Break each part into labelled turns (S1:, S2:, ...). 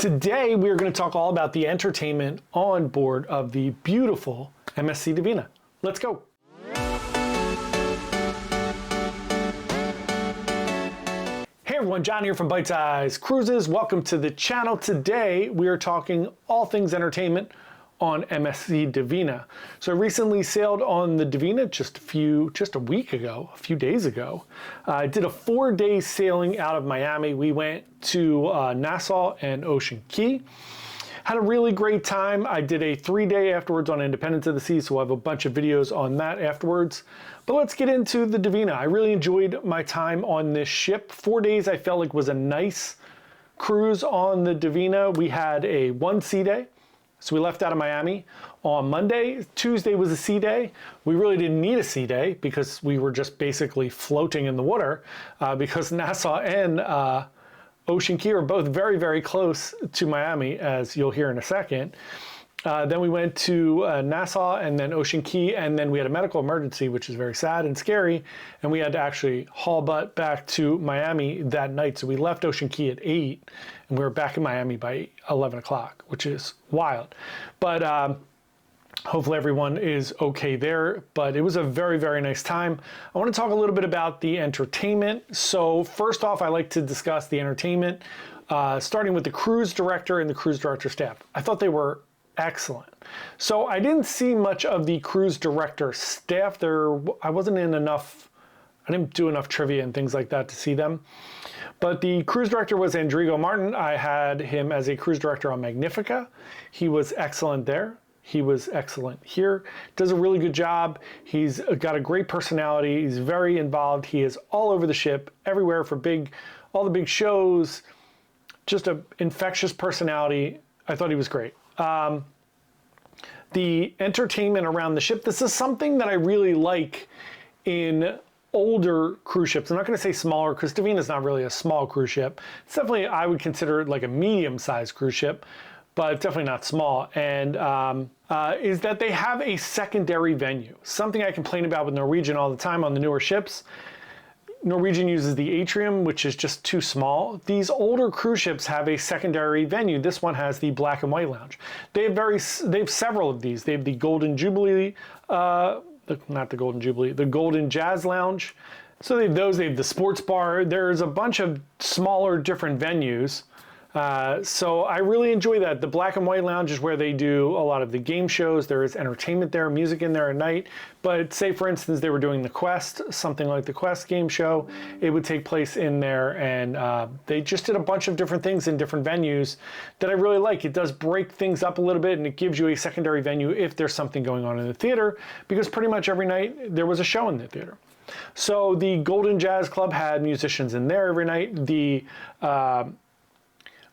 S1: Today we are going to talk all about the entertainment on board of the beautiful MSC Divina. Let's go. Hey everyone, John here from Byte Size Cruises. Welcome to the channel. Today we are talking all things entertainment on MSC Divina. So I recently sailed on the Divina just a week ago, a few days ago. I did a 4-day sailing out of Miami. We went to Nassau and Ocean Key. Had a really great time. I did a 3-day afterwards on Independence of the Sea, so we'll have a bunch of videos on that afterwards. But let's get into the Divina. I really enjoyed my time on this ship. 4 days I felt like was a nice cruise on the Divina. We had a 1 sea day. So we left out of Miami on Monday. Tuesday was a sea day. We really didn't need a sea day because we were just basically floating in the water because Nassau and Ocean Key are both very, very close to Miami, as you'll hear in a second. Then we went to Nassau and then Ocean Key, and then we had a medical emergency, which is very sad and scary, and we had to actually haul butt back to Miami that night. So we left Ocean Key at 8, and we were back in Miami by 11 o'clock, which is wild. But hopefully everyone is okay there, but it was a very, very nice time. I want to talk a little bit about the entertainment. So first off, I like to discuss the entertainment, starting with the cruise director and the cruise director staff. I thought they were excellent. So I didn't see much of the cruise director staff there. I didn't do enough trivia and things like that to see them. But the cruise director was Andrigo Martin. I had him as a cruise director on Magnifica. He was excellent there. He was excellent here. Does a really good job. He's got a great personality. He's very involved. He is all over the ship, everywhere for all the big shows. Just an infectious personality. I thought he was great. The entertainment around the ship. This is something that I really like in older cruise ships. I'm not going to say smaller because Divina is not really a small cruise ship. It's definitely, I would consider it like a medium-sized cruise ship, but definitely not small. And is that they have a secondary venue. Something I complain about with Norwegian all the time on the newer ships. Norwegian uses the atrium, which is just too small. These older cruise ships have a secondary venue. This one has the black and white lounge. They have several of these. They have the Golden Jubilee, not the Golden Jubilee, the Golden Jazz Lounge. So they have those. They have the sports bar. There's a bunch of smaller, different venues. So I really enjoy that. The black and white lounge is where they do a lot of the game shows. There is entertainment there, music in there at night. But say, for instance, they were doing the Quest, something like the Quest game show, it would take place in there. And they just did a bunch of different things in different venues that I really like. It does break things up a little bit, and it gives you a secondary venue if there's something going on in the theater, because pretty much every night there was a show in the theater. So the Golden Jazz Club had musicians in there every night. The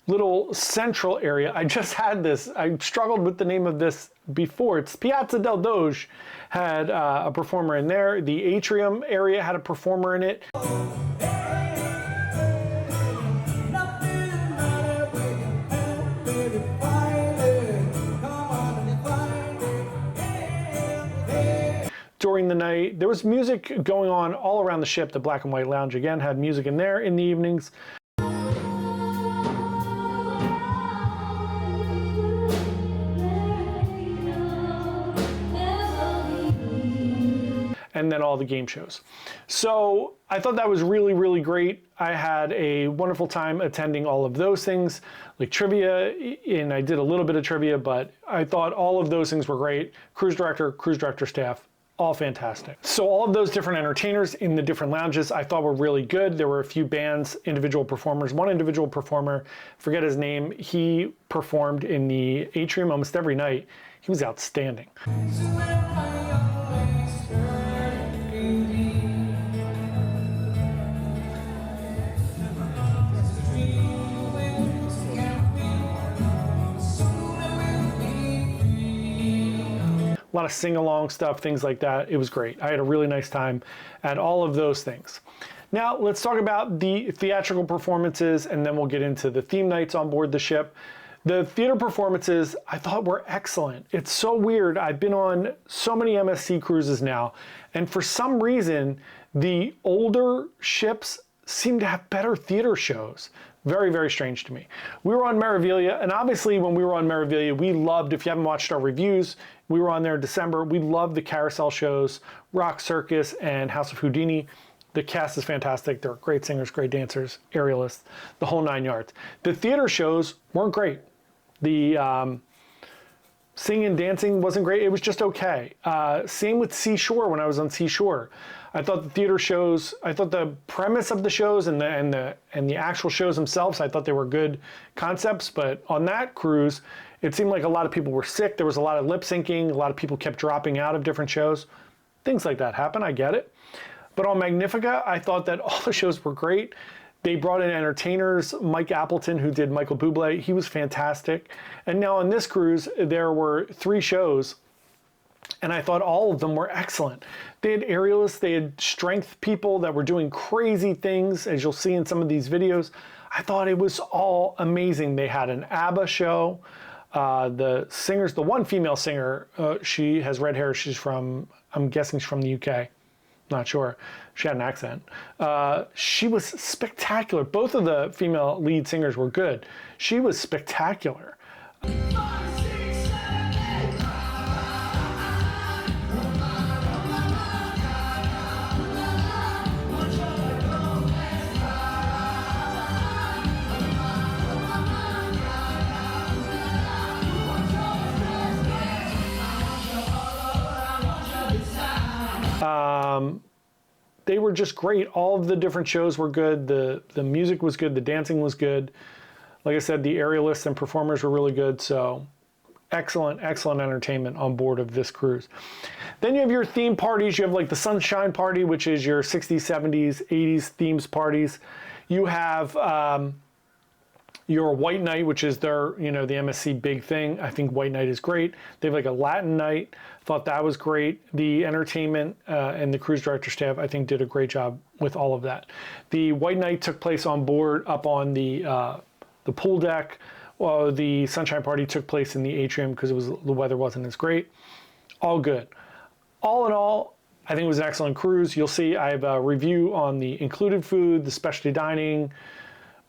S1: little central area. I just had this. I struggled with the name of this before. It's Piazza del Doge had a performer in there. The atrium area had a performer in it. During the night, there was music going on all around the ship. The black and white lounge again had music in there in the evenings. And then all the game shows. So I thought that was really, really great. I had a wonderful time attending all of those things, like trivia, and I did a little bit of trivia, but I thought all of those things were great. Cruise director staff, all fantastic. So all of those different entertainers in the different lounges I thought were really good. There were a few bands, individual performers. One individual performer, forget his name, he performed in the atrium almost every night. He was outstanding. A lot of sing-along stuff, things like that. It was great. I had a really nice time at all of those things. Now, let's talk about the theatrical performances, and then we'll get into the theme nights on board the ship. The theater performances I thought were excellent. It's so weird. I've been on so many MSC cruises now, and for some reason, the older ships seem to have better theater shows Very, very strange to me. We were on Meraviglia, and obviously when we were on Meraviglia, we loved, if you haven't watched our reviews, we were on there in December, we loved the carousel shows, Rock Circus and House of Houdini. The cast is fantastic. They're great singers, great dancers, aerialists, the whole 9 yards. The theater shows weren't great. The singing and dancing wasn't great. It was just okay. Same with Seashore when I was on Seashore. I thought the theater shows, I thought the premise of the shows and the actual shows themselves, I thought they were good concepts, but on that cruise, it seemed like a lot of people were sick. There was a lot of lip syncing. A lot of people kept dropping out of different shows. Things like that happen, I get it. But on Magnifica, I thought that all the shows were great. They brought in entertainers, Mike Appleton, who did Michael Bublé. He was fantastic. And now on this cruise, there were 3 shows, and I thought all of them were excellent. They had aerialists, they had strength people that were doing crazy things, as you'll see in some of these videos. I thought it was all amazing. They had an ABBA show. The singers, the one female singer, she has red hair. She's from, I'm guessing she's from the UK. Not sure. She had an accent. She was spectacular. Both of the female lead singers were good. She was spectacular. They were just great. All of the different shows were good. The music was good. The dancing was good. Like I said, the aerialists and performers were really good. So excellent, excellent entertainment on board of this cruise. Then you have your theme parties. You have like the Sunshine Party, which is your 60s, 70s, 80s themes parties. You have your White Night, which is their, you know, the MSC big thing. I think White Night is great. They have like a Latin night. Thought that was great. The entertainment and the cruise director staff, I think, did a great job with all of that. The White Night took place on board up on the pool deck. Well, the Sunshine Party took place in the atrium because the weather wasn't as great. All good. All in all, I think it was an excellent cruise. You'll see I have a review on the included food, the specialty dining,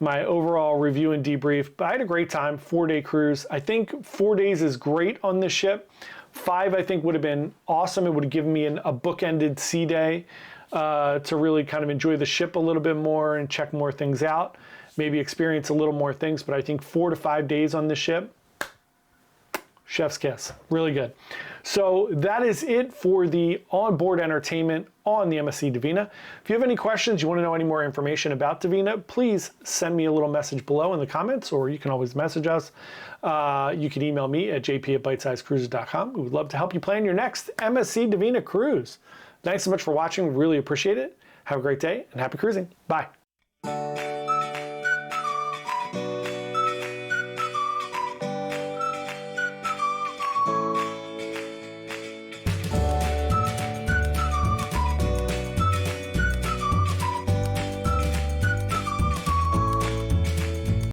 S1: my overall review and debrief. But I had a great time, 4-day cruise. I think 4 days is great on this ship. 5, I think, would have been awesome. It would have given me a bookended sea day to really kind of enjoy the ship a little bit more and check more things out, maybe experience a little more things. But I think 4 to 5 days on this ship, chef's kiss, really good. So that is it for the onboard entertainment on the MSC Divina. If you have any questions, you want to know any more information about Divina, please send me a little message below in the comments, or you can always message us. You can email me at jp@bytesizecruises.com. We would love to help you plan your next MSC Divina cruise. Thanks so much for watching. We really appreciate it. Have a great day and happy cruising. Bye.